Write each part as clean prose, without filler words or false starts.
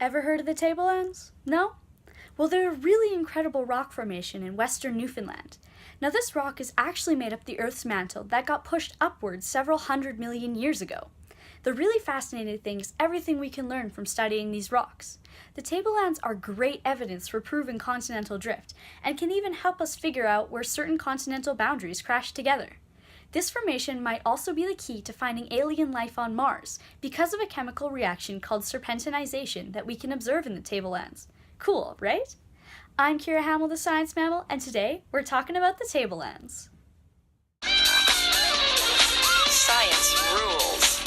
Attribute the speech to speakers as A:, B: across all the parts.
A: Ever heard of the Tablelands? No? Well, they're a really incredible rock formation in western Newfoundland. Now, this rock is actually made up the Earth's mantle that got pushed upwards several 100 million years ago. The really fascinating thing is everything we can learn from studying these rocks. The Tablelands are great evidence for proving continental drift and can even help us figure out where certain continental boundaries crash together. This formation might also be the key to finding alien life on Mars because of a chemical reaction called serpentinization that we can observe in the Tablelands. Cool, right? I'm Kira Hamill, the Science Mammal, and today we're talking about the Tablelands.
B: Science rules.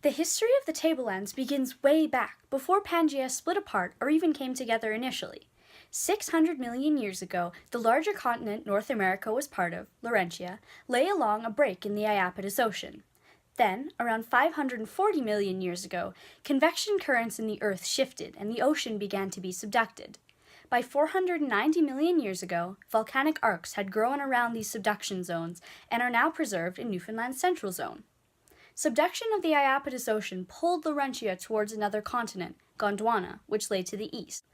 A: The history of the Tablelands begins way back, before Pangaea split apart or even came together initially. 600 million years ago, the larger continent North America was part of, Laurentia, lay along a break in the Iapetus Ocean. Then, around 540 million years ago, convection currents in the Earth shifted and the ocean began to be subducted. By 490 million years ago, volcanic arcs had grown around these subduction zones and are now preserved in Newfoundland's central zone. Subduction of the Iapetus Ocean pulled Laurentia towards another continent, Gondwana, which lay to the east.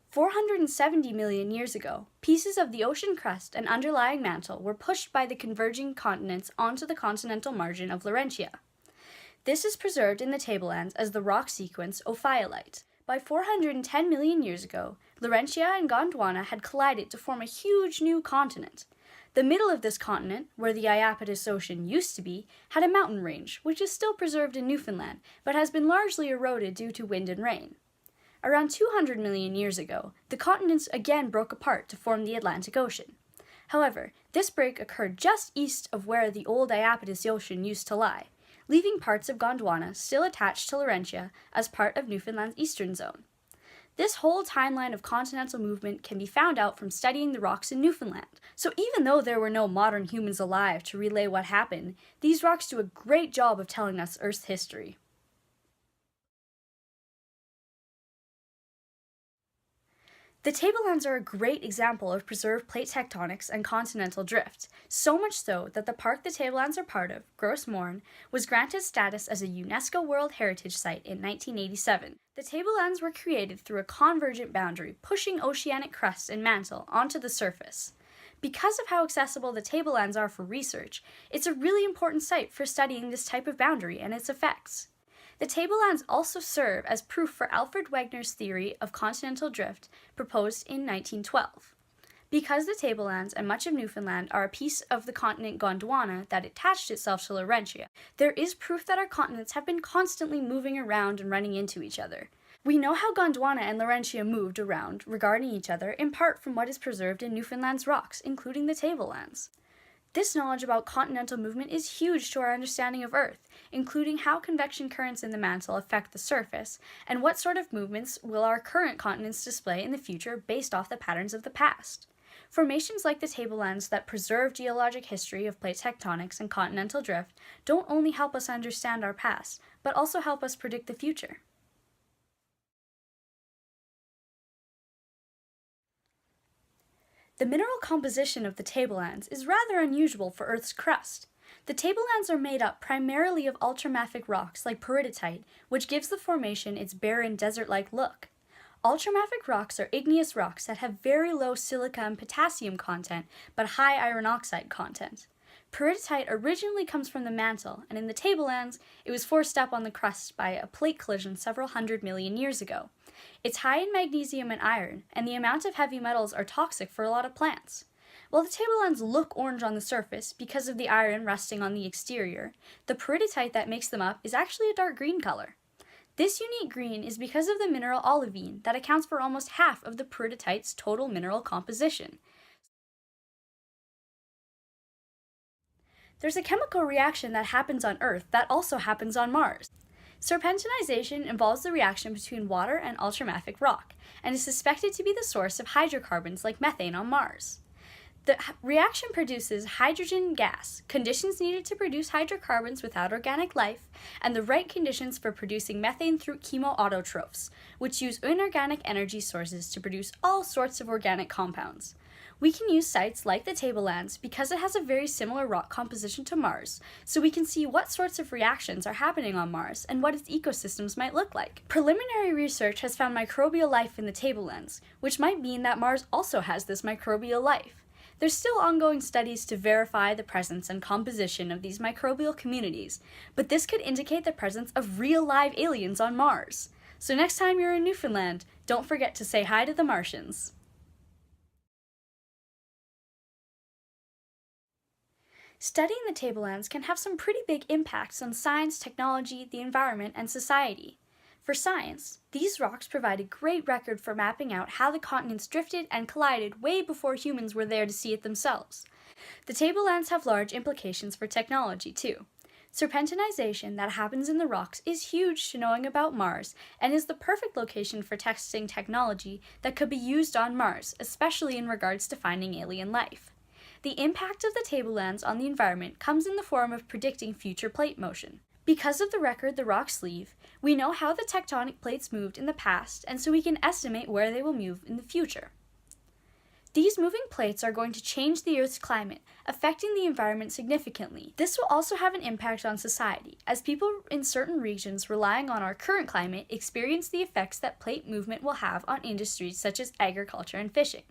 A: 470 million years ago, pieces of the ocean crust and underlying mantle were pushed by the converging continents onto the continental margin of Laurentia. This is preserved in the Tablelands as the rock sequence Ophiolite. By 410 million years ago, Laurentia and Gondwana had collided to form a huge new continent. The middle of this continent, where the Iapetus Ocean used to be, had a mountain range, which is still preserved in Newfoundland, but has been largely eroded due to wind and rain. Around 200 million years ago, the continents again broke apart to form the Atlantic Ocean. However, this break occurred just east of where the old Iapetus Ocean used to lie, leaving parts of Gondwana still attached to Laurentia as part of Newfoundland's eastern zone. This whole timeline of continental movement can be found out from studying the rocks in Newfoundland. So even though there were no modern humans alive to relay what happened, these rocks do a great job of telling us Earth's history. The Tablelands are a great example of preserved plate tectonics and continental drift, so much so that the park the Tablelands are part of, Gros Morne, was granted status as a UNESCO World Heritage Site in 1987. The Tablelands were created through a convergent boundary pushing oceanic crust and mantle onto the surface. Because of how accessible the Tablelands are for research, it's a really important site for studying this type of boundary and its effects. The Tablelands also serve as proof for Alfred Wegener's theory of continental drift proposed in 1912. Because the Tablelands and much of Newfoundland are a piece of the continent Gondwana that attached itself to Laurentia, there is proof that our continents have been constantly moving around and running into each other. We know how Gondwana and Laurentia moved around regarding each other in part from what is preserved in Newfoundland's rocks, including the Tablelands. This knowledge about continental movement is huge to our understanding of Earth, including how convection currents in the mantle affect the surface, and what sort of movements will our current continents display in the future based off the patterns of the past. Formations like the Tablelands that preserve geologic history of plate tectonics and continental drift don't only help us understand our past, but also help us predict the future. The mineral composition of the Tablelands is rather unusual for Earth's crust. The Tablelands are made up primarily of ultramafic rocks like peridotite, which gives the formation its barren, desert-like look. Ultramafic rocks are igneous rocks that have very low silica and potassium content, but high iron oxide content. Peridotite originally comes from the mantle, and in the Tablelands, it was forced up on the crust by a plate collision several 100 million years ago. It's high in magnesium and iron, and the amount of heavy metals are toxic for a lot of plants. While the Tablelands look orange on the surface because of the iron resting on the exterior, the peridotite that makes them up is actually a dark green color. This unique green is because of the mineral olivine that accounts for almost half of the peridotite's total mineral composition. There's a chemical reaction that happens on Earth that also happens on Mars. Serpentinization involves the reaction between water and ultramafic rock, and is suspected to be the source of hydrocarbons like methane on Mars. The reaction produces hydrogen gas, conditions needed to produce hydrocarbons without organic life, and the right conditions for producing methane through chemoautotrophs, which use inorganic energy sources to produce all sorts of organic compounds. We can use sites like the Tablelands because it has a very similar rock composition to Mars, so we can see what sorts of reactions are happening on Mars and what its ecosystems might look like. Preliminary research has found microbial life in the Tablelands, which might mean that Mars also has this microbial life. There's still ongoing studies to verify the presence and composition of these microbial communities, but this could indicate the presence of real live aliens on Mars. So next time you're in Newfoundland, don't forget to say hi to the Martians. Studying the Tablelands can have some pretty big impacts on science, technology, the environment, and society. For science, these rocks provide a great record for mapping out how the continents drifted and collided way before humans were there to see it themselves. The Tablelands have large implications for technology, too. Serpentinization that happens in the rocks is huge to knowing about Mars and is the perfect location for testing technology that could be used on Mars, especially in regards to finding alien life. The impact of the Tablelands on the environment comes in the form of predicting future plate motion. Because of the record the rocks leave, we know how the tectonic plates moved in the past, and so we can estimate where they will move in the future. These moving plates are going to change the Earth's climate, affecting the environment significantly. This will also have an impact on society, as people in certain regions relying on our current climate experience the effects that plate movement will have on industries such as agriculture and fishing.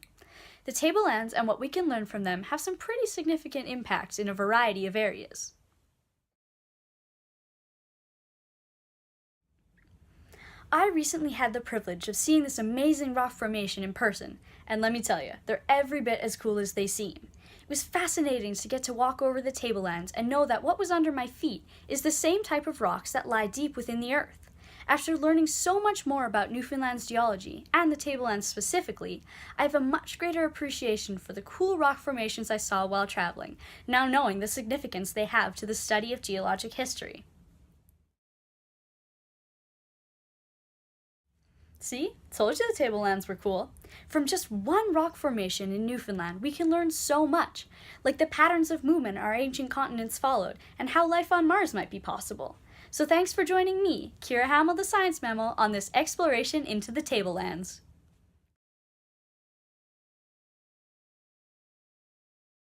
A: The Tablelands and what we can learn from them have some pretty significant impacts in a variety of areas. I recently had the privilege of seeing this amazing rock formation in person, and let me tell you, they're every bit as cool as they seem. It was fascinating to get to walk over the Tablelands and know that what was under my feet is the same type of rocks that lie deep within the Earth. After learning so much more about Newfoundland's geology, and the Tablelands specifically, I have a much greater appreciation for the cool rock formations I saw while traveling, now knowing the significance they have to the study of geologic history. See? Told you the Tablelands were cool. From just one rock formation in Newfoundland, we can learn so much, like the patterns of movement our ancient continents followed, and how life on Mars might be possible. So thanks for joining me, Kira Hamill the Science Mammal, on this exploration into the Tablelands.